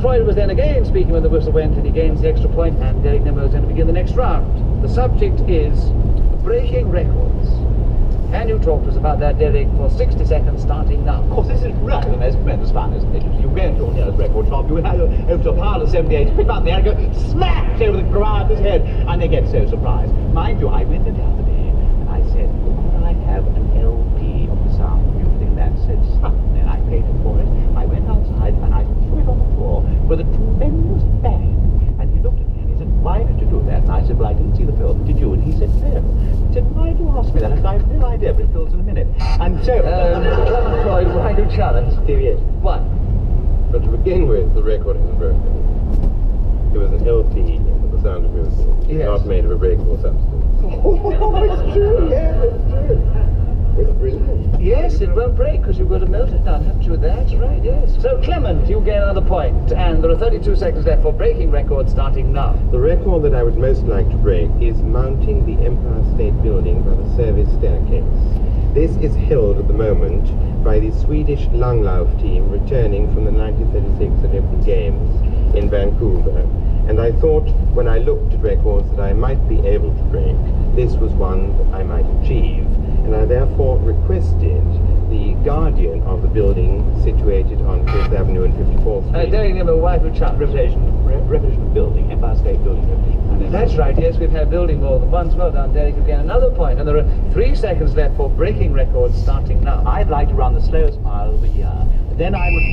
Freud was then again speaking when the whistle went, and he gains the extra point, and Derek Nimmo is going to begin the next round. The subject is breaking records. Can you talk to us about that, Derek, for 60 seconds starting now? Of course, this is really the most tremendous fun, isn't it? You go into your nearest record shop, you have over to a pile of 78, pick up there and go smash over the proprietor's head, and they get so surprised. Mind you, I went in the other day, and I said, could I have an LP of the sound of music? And that said something, and I paid for it. I went outside, and I threw it on the floor with a tremendous bang. And he looked at me, and he said, why did you do that? And I said, well, I didn't see the film, did you? And he said, no. He said, why do you ask me that? I said, I have no idea, but it fills in a minute. And so... Freud, why do you challenge? Yes. What? But to begin with, the record isn't broken. It was an LP with the sound of music, yes. Not made of a breakable substance. Oh, it's true, yeah, it's true. It's brilliant. Yes, it won't break because you've got to melt it down, haven't you? That's right, yes. So, Clement, you gain another point, and there are 32 seconds left for breaking records starting now. The record that I would most like to break is mounting the Empire State Building by the service staircase. This is held at the moment by the Swedish Langlauf team returning from the 1936 Olympic Games in Vancouver. And I thought, when I looked at records that I might be able to break, this was one that I might achieve. And I therefore requested the guardian of the building situated on 5th Avenue and 54th Street. Derek Nimmo, why do you challenge? Repetition of building, Empire State Building repetition. That's right, yes, we've had building more than once. Well done, Derek, you gain another point, and there are 3 seconds left for breaking records starting now. I'd like to run the slowest mile of the year. Then I would...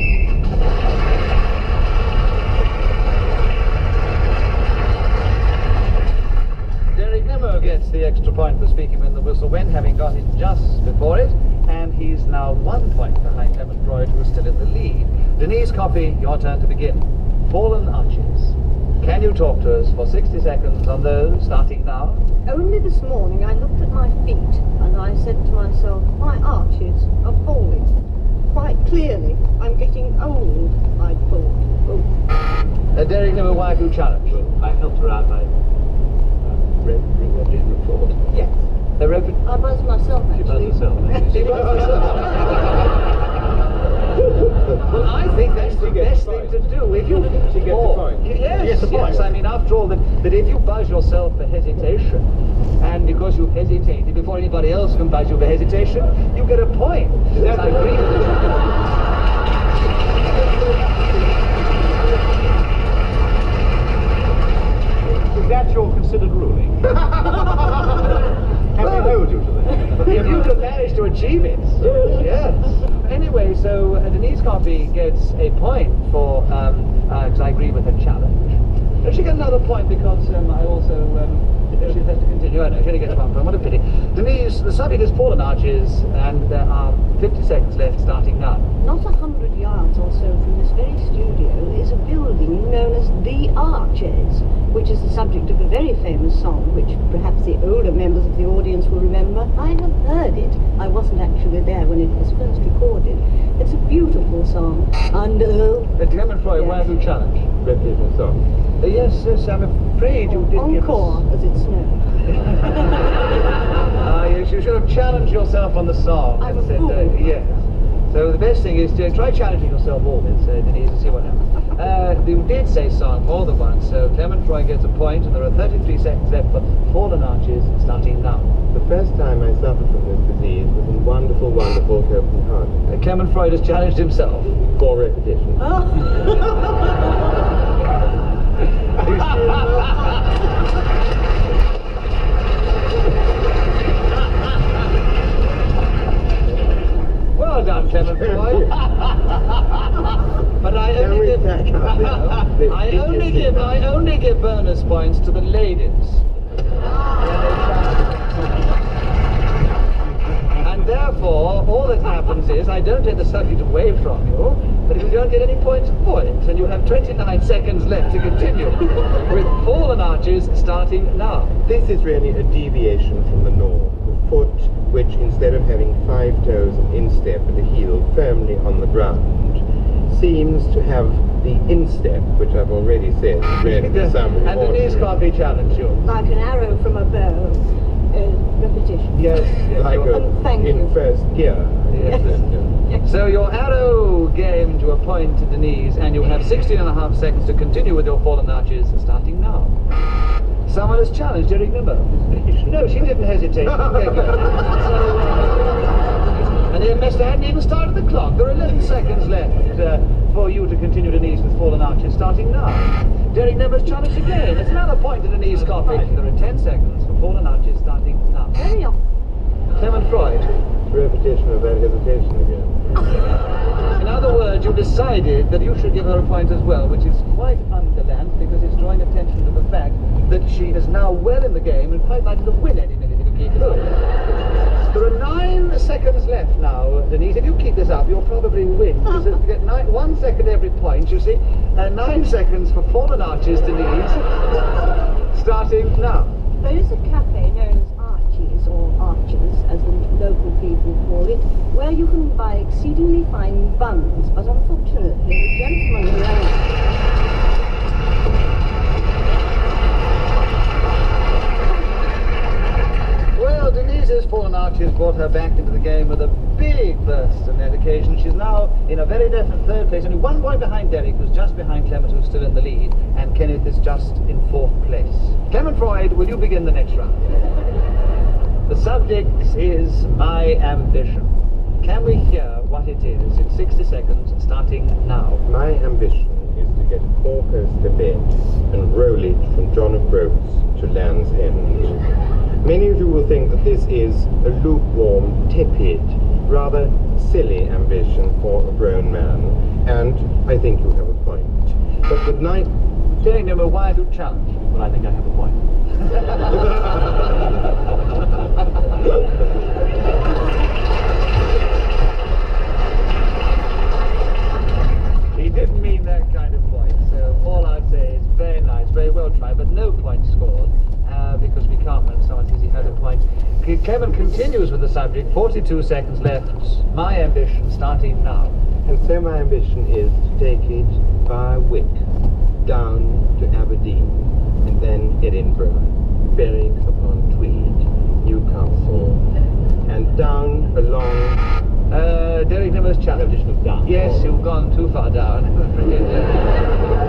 Gets the extra point for speaking when the whistle went, having got it just before it, and he's now 1 point behind Clement Freud, who is still in the lead. Denise Coffey, your turn to begin. Fallen arches. Can you talk to us for 60 seconds on those, starting now? Only this morning I looked at my feet and I said to myself, my arches are falling. Quite clearly, I'm getting old, I thought. Derek Nimmo, why do you challenge? I helped her out by... repetition of thought. Yes. I buzzed myself, She actually. buzzed herself. She buzzed herself. Well, I think that's the best thing to do. If you She gets the point. Yes, I mean, after all, that if you buzz yourself for hesitation, and because you hesitated before anybody else can buzz you for hesitation, you get a point. Yes, I agree with you. Is that your considered ruling? Can we hold you to that? If you can manage to achieve it, yes. Anyway, so Denise Coffey gets a point for, because I agree with her challenge. Does she get another point because I also, she has to continue? Oh no, she only gets 1 point, what a pity. Denise, the subject is fallen arches, and there are 50 seconds left starting now. Not 100 yards or so from this very studio is a building known as The Arches, which is the subject of a very famous song, which perhaps the older members of the audience will remember. I have heard it. I wasn't actually there when it was first recorded. It's a beautiful song. Under... Clement Freud, why do you challenge? Repetition of song. Yes, I'm afraid you did Encore, as it's known. Yes, you should have challenged yourself on the song. I'm and a said, fool. yes. So the best thing is to try challenging yourself always, Denise, and see what happens. You did say song more than once, so Clement Freud gets a point, and there are 33 seconds left for Fallen Arches, starting now. The first time I suffered from this disease was in wonderful, wonderful Copenhagen. Clement Freud has challenged himself. For repetition. Well done, Clement Freud. But I only give bonus points to the ladies. And therefore, all that happens is I don't take the subject away from you, but you don't get any points for it, and you have 29 seconds left to continue with Fallen Arches starting now. This is really a deviation from the norm. The foot, which instead of having 5 toes and instep and the heel firmly on the ground, seems to have the instep, which I've already said, read in the summary. And Denise Coffey challenge you. Like an arrow from a bow. repetition. Yes, yes. Like Thank in you. first gear. Yes. So your arrow game to a point, Denise, and you have 16.5 seconds to continue with your fallen arches, starting now. Someone has challenged Derek Nimmo. No, she didn't hesitate. Okay, good. And the Mr. hadn't even started the clock. There are 11 seconds left for you to continue, Denise, with fallen arches, starting now. Derek Nimmo's challenged again. It's another point to Denise Quaich. There are 10 seconds for fallen arches, starting now. Very often. Clement Freud. Repetition of that hesitation again. In other words, you decided that you should give her a point as well, which is quite underland because it's drawing attention to the fact that she is now well in the game and quite likely to win any minute if you keep it up. There are 9 seconds left now, Denise. If you keep this up, you'll probably win. Because you get 1 second every point, you see. 9 seconds for fallen arches, Denise. Starting now. There is a cafe known as Archie's, or Archers, as the local people call it, where you can buy exceedingly fine buns, but unfortunately the gentleman who owns Well, Denise's fallen arches brought her back into the game with a big burst on that occasion. She's now in a very definite third place, only 1 point behind Derek, who's just behind Clement, who's still in the lead, and Kenneth is just in 4th place. Clement Freud, will you begin the next round? The subject is my ambition. Can we hear what it is in 60 seconds, starting now? My ambition is to get 4 posts to bed and roll it from John of Groats to Land's End. Many of you will think that this is a lukewarm, tepid, rather silly ambition for a grown man, and I think you have a point. But with night... Derek Nimmo, why do challenge? Well, I think I have a point. He didn't mean that kind of point, so all I'd say is very nice, very well tried, but no point scored, because we can't when someone says he has a point. Clement continues with the subject, 42 seconds left. My ambition starting now. And so my ambition is to take it via Wick, down to Aberdeen, and then Edinburgh, Berwick upon Tweed, Newcastle, and down along... Derek Nimmo's challenge. Down. Yes, you've gone too far down.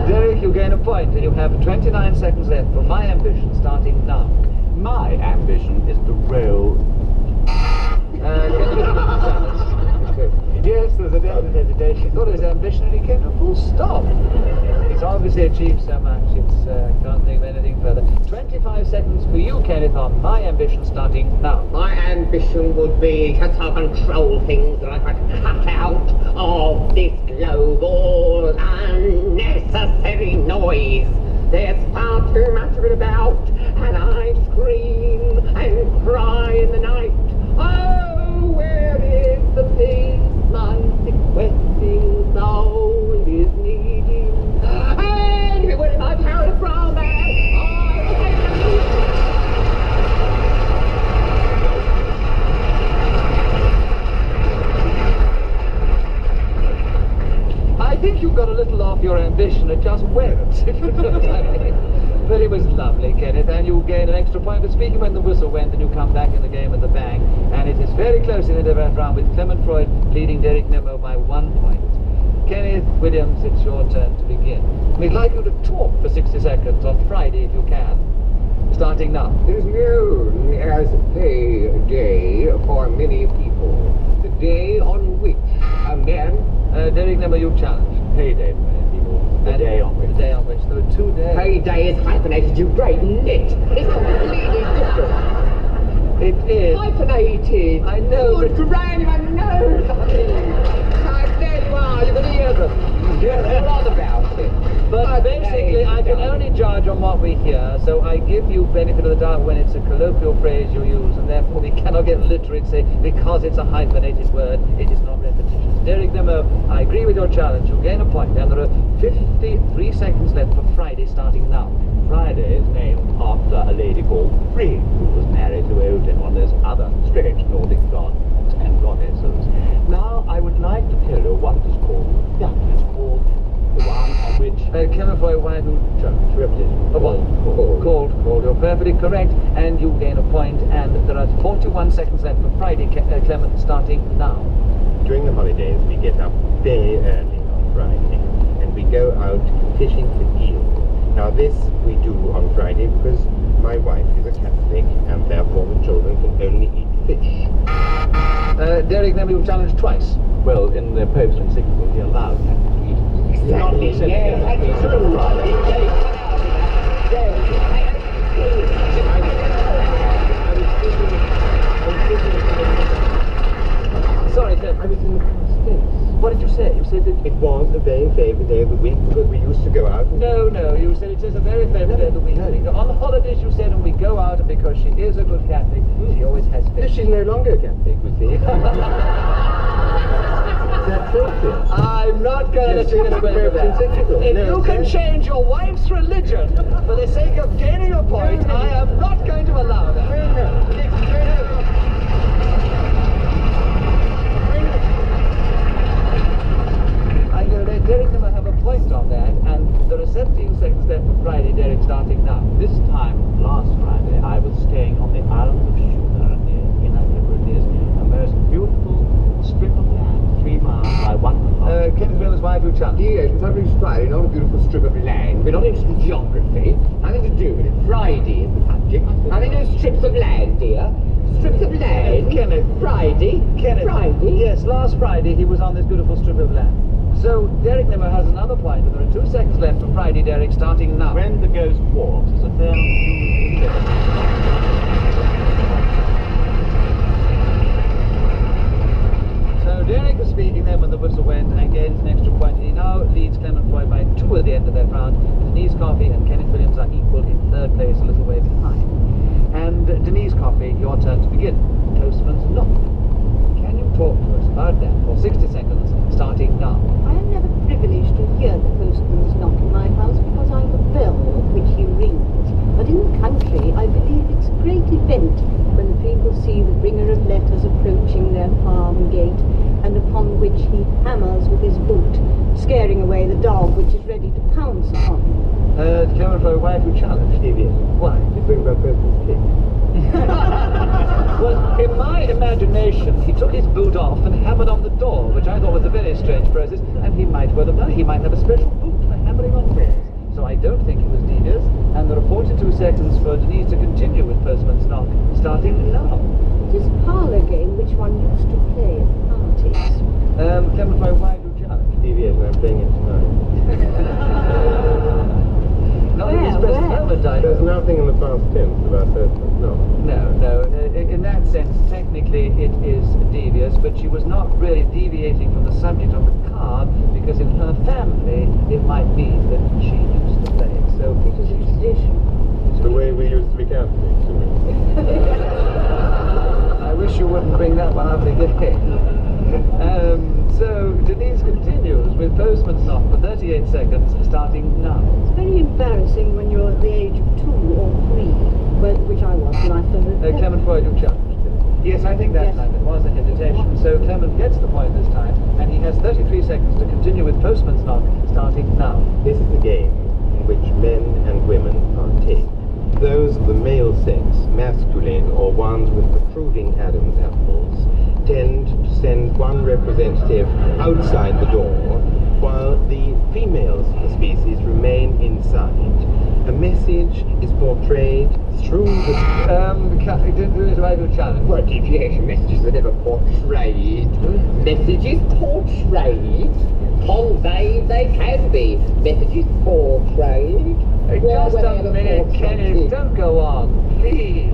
Derek, you gain a point, and you have 29 seconds left for my ambition starting now. My ambition is to row. Can you give me the challenge? Yes, there's a definite hesitation. He thought his ambition and he came to a full stop. He's obviously achieved so much, can't think of anything further. 25 seconds for you, Kenneth, on my ambition starting now. My ambition would be to control things like a cut out of this globe, all unnecessary noise. There's far too much of it about, and I scream and cry in the night. Oh, where is the peace my sequestering soul is needing? And if it were in my power to from that, I think you got a little off your ambition. It just went, if you know what I mean. But it was lovely, Kenneth, and you gain an extra point for speaking when the whistle went, and you come back in the game with a bang. And it is very close in the 11th round, with Clement Freud leading Derek Nimmo by 1 point. Kenneth Williams, it's your turn to begin. We'd like you to talk for 60 seconds on Friday, if you can. Starting now. It is known as payday for many people. The day on which a man... Derek Nimmo, you challenge. Payday for many people. The day on which. The day on which. There are 2 days. Payday is hyphenated, you great nit. It's completely different. It is. Hyphenated. I know, Good but... grand, I know. There you are, you can hear them. Yes, a lot about it. But basically, I can only judge on what we hear, so I give you benefit of the doubt when it's a colloquial phrase you use, and therefore we cannot get literate, say, because it's a hyphenated word, it is not repetitious. Derek Nimmo, I agree with your challenge. You gain a point, and there are 53 seconds left for Friday, starting now. Friday is named after a lady called Frigg, who was married to Odin, one of those other strange Nordic gods and goddesses. Now, I would like to tell you what it is called. Yeah, it's called the one on which Clement Foy, why who judge? Repetition. Called. You're perfectly correct, and you gain a point, and there are 41 seconds left for Friday, Clement, starting now. During the holidays, we get up very early on Friday, and we go out fishing for eel. Now this we do on Friday because my wife is a Catholic, and therefore the children can only eat fish. Derek, then you've challenged twice. Well, in the Pope's encyclical, he allowed Catholics to eat. Exactly, yes, that's Sorry, Clement. I was in the past tense. What did you say? You said that... It was a very favourite day of the week because we used to go out. No, you said it is a very favourite day of the week. On the holidays, you said, and we go out, and because she is a good Catholic, she always has No, fish. she's no longer a Catholic, you see. That's appropriate. I'm not going to let you get away with that. If you can change your wife's religion for the sake of gaining a point, I am not going to allow that. I'm going to let Derek Nimmer have a point on that, and there are 17 seconds left for Friday, Derek, starting now. This time last Friday, I was staying on the island of Sugar in Hebrides, a most beautiful strip of land, 3 miles by 1.5. Kenneth Miller's wife, who challenged. Yes, it's every Friday, not a beautiful strip of land. We're not interested in geography. Nothing to do with it. Friday is the subject. I mean, those strips of land, dear. Strips of land. Kenneth. Friday. Kenneth. Friday. Yes, last Friday he was on this beautiful strip of land. So Derek Nimmer has another point, and there are 2 seconds left for Friday, Derek, starting now. When the ghost walks, is a fair So Derek was speaking then when the whistle went and gains an extra point. He now leads Clement Foy by 2 at the end of that round. Denise Coffey and Kenneth Williams are equal in 3rd place, a little way behind. And Denise Coffey, your turn to begin. Postman's knock. Can you talk to us about that for 60 seconds, starting now? I am never privileged to hear the postman's knock in my house because I have a bell which he rings. But in the country, I believe it's a great event when the people see the bringer of letters approaching their farm gate, and upon which he hammers with his boot, scaring away the dog which is ready to pounce upon him. Clement Foy, why have you challenged? Devious. Why? It's talking about Postman's kick. Well, in my imagination, he took his boot off and hammered on the door, which I thought was a very strange process, and he might well have done. He might have a special boot for hammering on doors. So I don't think it was devious, and there are 42 seconds for Denise to continue with Postman's knock, starting now. It is a parlour game which one used to play at parties. Clement Foy, why do you challenge? Devious, and I'm playing it tonight. Not in his present moment, I There's know. nothing in the past tense about Postman's knock. No. In that sense, technically it is devious, but she was not really deviating from the subject of the card, because in her family it might mean that she used to play it. So It is a tradition. The way we used to be Catholics, you mean? I wish you wouldn't bring that one up again. So Denise continues with Postman's knock for 38 seconds, starting now. It's very embarrassing when you're at the age of 2 or 3, which I was when I first Clement Foy, you challenged. Yes, I think that Yes. time it was a hesitation. So Clement gets the point this time, and he has 33 seconds to continue with Postman's knock, starting now. This is a game in which men and women partake. Those of the male sex, masculine, or ones with protruding Adam's apples, tend to send one representative outside the door, while the females of the species remain inside. A message is portrayed through the... I do challenge. What deviation messages are never portrayed? Messages portrayed? Conveyed they can be. Messages portrayed? Just a minute, Kenneth, don't go on, please.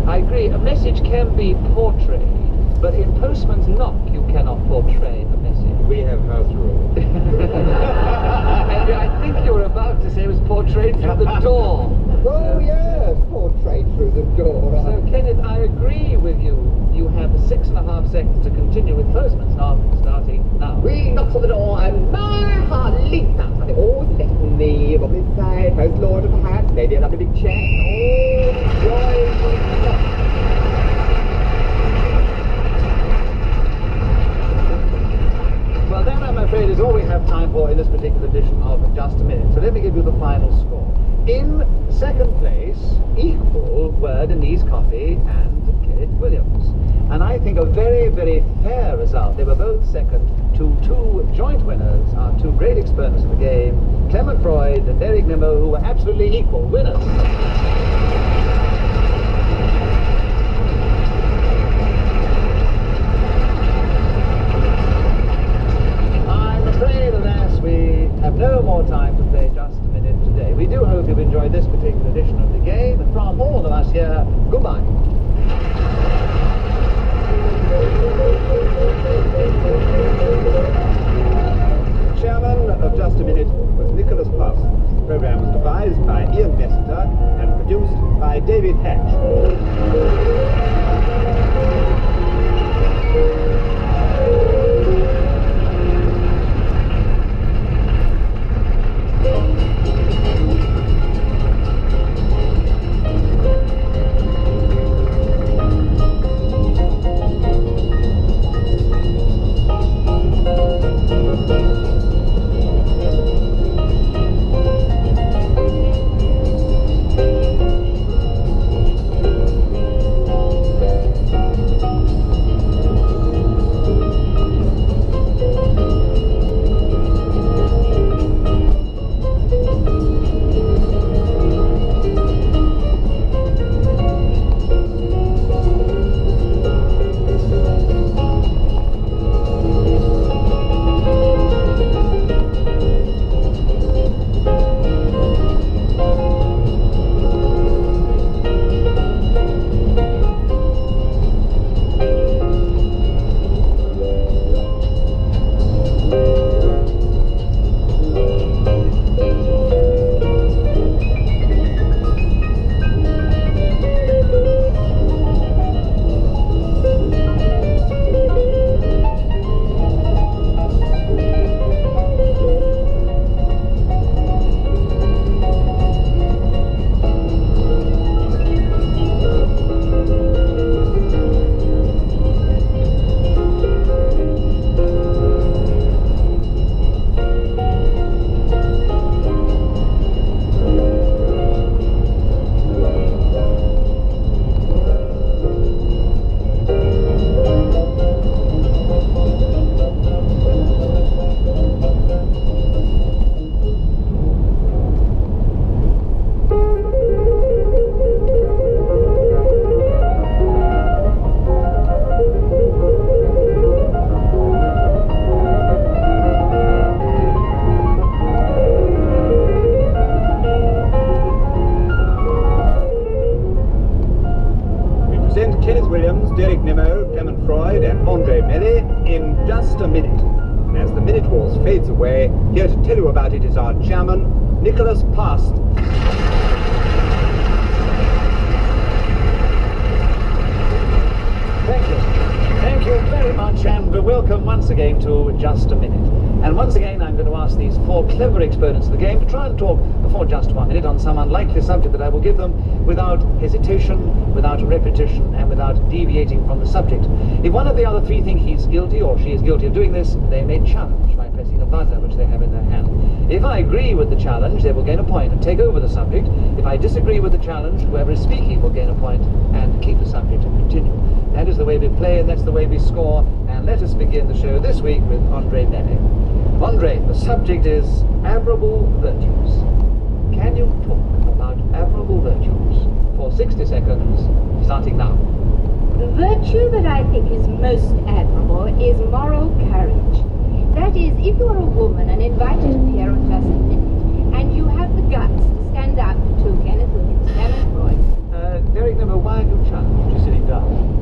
I agree, a message can be portrayed, but in Postman's knock you cannot portray a message. We have house rules. And I think you were about to say it was portrayed through the door. Oh yes, portrayed through the door. So, Kenneth, I agree with you. You have 6.5 seconds to continue with Postman's knock, starting now. We knocked on the door and my heart leaped out and it always left me on this side, post lord of the hat, maybe another big check. Oh, joy. Well, that, I'm afraid, is is all we have time for in this particular edition of Just a Minute. So let me give you the final score. In second place, equal were Denise Coffey and Kenneth Williams. And I think a very, very fair result. They were both second to two joint winners, our two great exponents of the game, Clement Freud and Derek Nimmo, who were absolutely equal winners. Have no more time to play Just a Minute today. We do hope you've enjoyed this particular edition of the game, and from all of us here, goodbye. Chairman of Just a Minute was Nicholas Puff. The program was devised by Ian Messiter and produced by David Hatch. Derek Nimmo, Clement Freud and Andre Melly in Just a Minute. And as the minute waltz fades away, here to tell you about it is our chairman, Nicholas Past. Thank you. Thank you very much, and welcome once again to Just a Minute. And once again, I'm going to ask these four clever exponents of the game to try and talk for just 1 minute on some unlikely subject that I will give them without hesitation, without repetition, and without deviating from the subject. If one of the other three think he's guilty or she is guilty of doing this, they may challenge by pressing a buzzer which they have in their hand. If I agree with the challenge, they will gain a point and take over the subject. If I disagree with the challenge, whoever is speaking will gain a point and keep the subject and continue. That is the way we play, and that's the way we score. And let us begin the show this week with Andre Melly. Andre, the subject is admirable virtues. Can you talk about admirable virtues for 60 seconds, starting now? The virtue that I think is most admirable is moral courage. That is, if you are a woman and invited to appear on Just a Minute, and you have the guts to stand up to Kenneth Williams, Clement Freud. Derek Nimmo, why have you challenged? You're sitting down.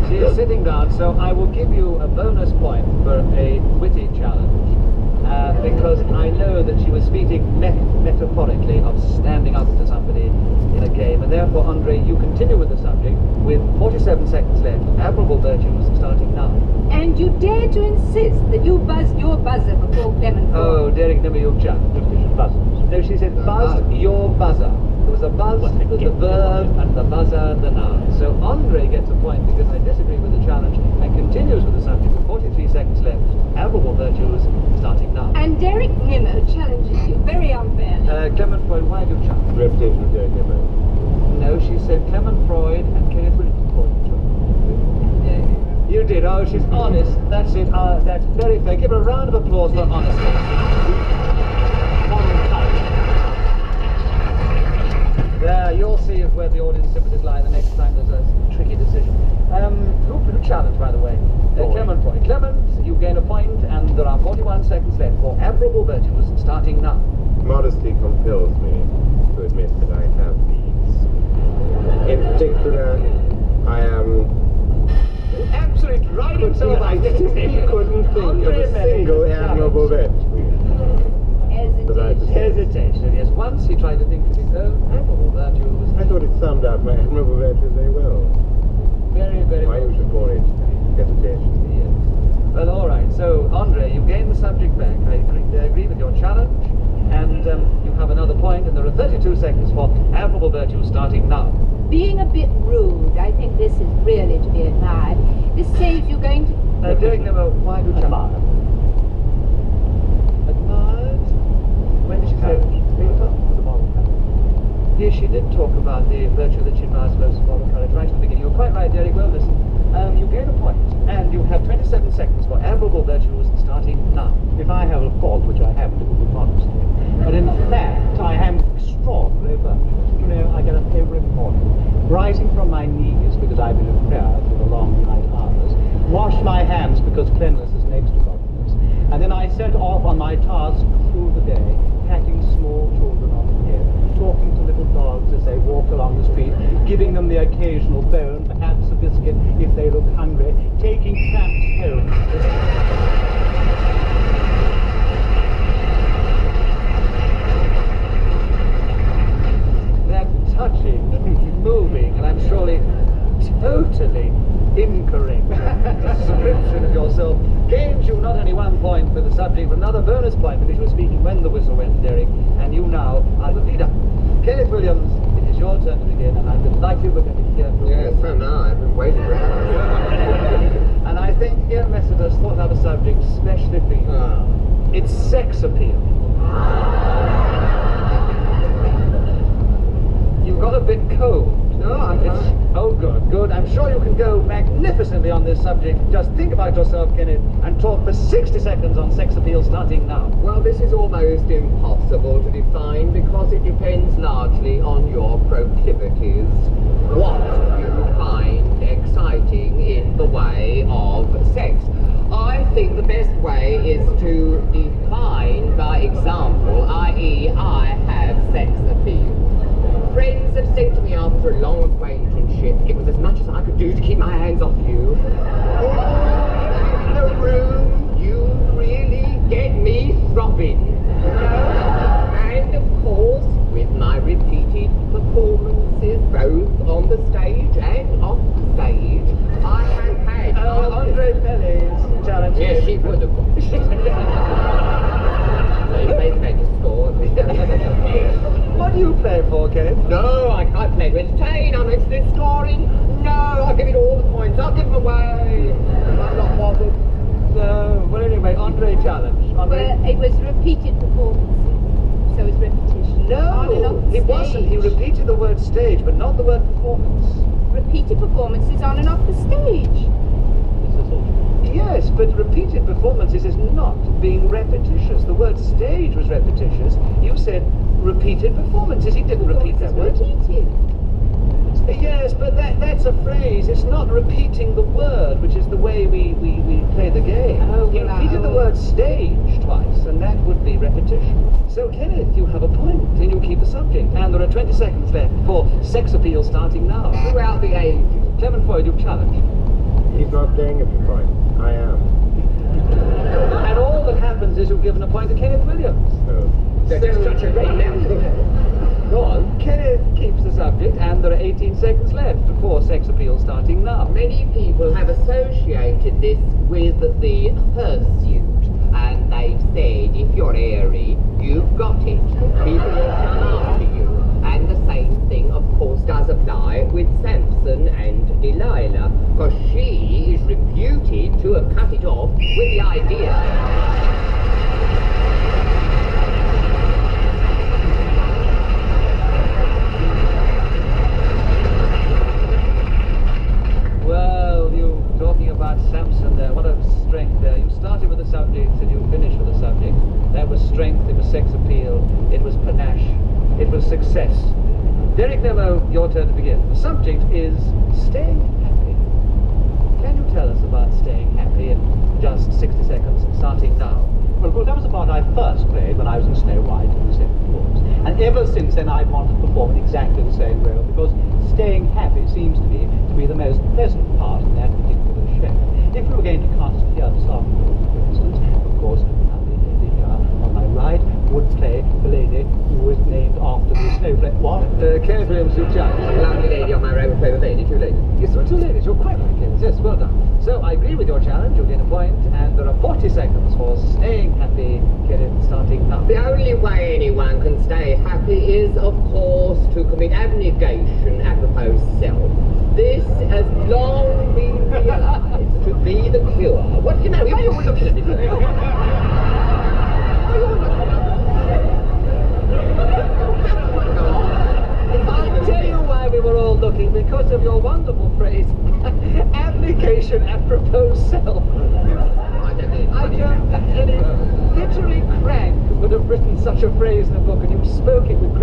She is sitting down, so I will give you a bonus point for a witty challenge. Because I know that she was speaking metaphorically of standing up to somebody in a game, and therefore, Andre, you continue with the subject with 47 seconds left. Admirable virtues starting now. And you dare to insist that you buzzed your buzzer before Clement Freud. Oh, Derek Nimmo, you've jumped. Buzz. No, she said buzz your buzzer. There was the buzz, the verb, and the buzzer, the noun. So Andre gets a point because I disagree with the challenge and continues with the subject with 43 seconds left. Admirable virtues, starting now. And Derek Nimmo challenges you very unfairly. Clement Freud, why do you challenge? Reputation of Derek Nimmo. No, she said Clement Freud and Kenneth Williams. You did. Oh, she's honest. That's it. That's very fair. Give her a round of applause for honesty. There, you'll see where the audience sympathies lie the next time there's a tricky decision. Who challenged, by the way? Clement Freud. Clement, you gain a point, and there are 41 seconds left for admirable virtues, starting now. Modesty compels me to admit that I have these. In particular, I am... Absolutely right himself. I simply couldn't think of a single admirable virtue. Hesitation, yes. Once he tried to think of his own admirable virtues. I thought it summed up my admirable virtues very well. Very, very Why well. you should call it hesitation. Yes. Well, all right. So, Andre, you gain the subject back. I agree with your challenge, and you have another point, and there are 32 seconds for admirable virtues, starting now. Being a bit rude, I think this is really to be admired. This saves you going to... Derek Nimmo, why do you challenge? Admired? When did she say that? Yes, she did talk about the virtue that she admires most of moral courage right at the beginning. You're quite right, Derek. Well, listen. You gain a point, and you have 27 seconds for admirable virtues, starting now. If I have a fault, which I haven't, it will be modesty. But in fact, I am extraordinarily virtuous. You know, I get up every morning, rising from my knees because I've been in prayer through the long night hours, wash my hands because cleanliness is next to godliness, and then I set off on my task through the day, patting small children on the head, talking to little dogs as they walk along the street, giving them the occasional bone, perhaps a biscuit if they look hungry, taking tramps home. Touching, moving, and I'm surely totally incorrect description of yourself gains you not only 1 point for the subject, but another bonus point because you were speaking when the whistle went, Derek, and you now are the leader. Kenneth Williams, it is your turn to begin, and I'm delighted we're going to hear from you. Yes, so now I've been waiting for it. And I think here Messrs. thought out a subject specially for you. It's sex appeal. You've got a bit cold. No, I'm fine. Oh, good. I'm sure you can go magnificently on this subject. Just think about yourself, Kenneth, and talk for 60 seconds on sex appeal starting now. Well, this is almost impossible to define because it depends largely on your proclivities. What you find exciting in the way of sex. I think the best way is to define by example, i.e. I have sex appeal. Friends have said to me after a long acquaintanceship, it was as much as I could do to keep my hands off you. In the room, you really get me throbbing. And of course, with my repeated performances, both on the stage and off the stage, I have had... Andre Pelle's challenge. Yes, she would have got. They made a score. What do you play for, Kenneth? No, I can't play to entertain. I'm excellent scoring. No, I'll give it all the points. I'll give them away. I'm not bothered. No. Well, anyway, Andre challenge. Andre? Well, it was repeated performances, so it's repetition. On and off No, the he wasn't. He stage. repeated the word stage, but not the word performance. Repeated performances on and off the stage. Yes, but repeated performances is not being repetitious. The word stage was repetitious. You said repeated performances. He didn't repeat that word. Repeated. Yes, but that's a phrase. It's not repeating the word, which is the way we play the game. Oh, He well, repeated the word stage twice, and that would be repetition. So, Kenneth, you have a point, and you keep the subject. And there are 20 seconds left for sex appeal starting now. Throughout the ages. Clement Freud, you challenge. He's not playing at the point. I am. And all that happens is you've given a point to Kenneth Williams. So, That's such a great name. Go on. Kenneth keeps the subject, and there are 18 seconds left for sex appeal starting now. Many people have associated this with the pursuit, and they've said if you're airy, you've got it. People will come after you, and the same to have cut it off with the idea. Well, you talking about Samson there, what a strength there. You started with the subject and you finished with the subject. That was strength, it was sex appeal, it was panache, it was success. Derek Nello, your turn to begin. The subject is staying happy. Can you tell us about staying happy in just 60 seconds, starting now? Well, of course, that was the part I first played when I was in Snow White and the Seven Dwarfs. And ever since then, I've wanted to perform in exactly the same role, because staying happy seems to me to be the most pleasant part in that particular show. If we were going to cast it here this afternoon, for instance, of course, the lady here on my right would play the lady who was named after the snowflake. What? Kenneth Williams, you judge. The lovely lady on my right would play the lady, two ladies. Yes, there are two ladies. You're quite right, Kenneth. Yes, well done. So I agree with your challenge. You'll gain a point, and there are 40 seconds for staying happy. Kenneth, starting now. The only way anyone can stay happy is, of course, to commit abnegation apropos self. This has long been realized to be the cure. What, you know, why are you all looking at me? I'll tell you why we were all looking, because of your wonderful phrase, abnegation apropos self. I don't think any literary crank would have written such a phrase in a book, and you spoke it with great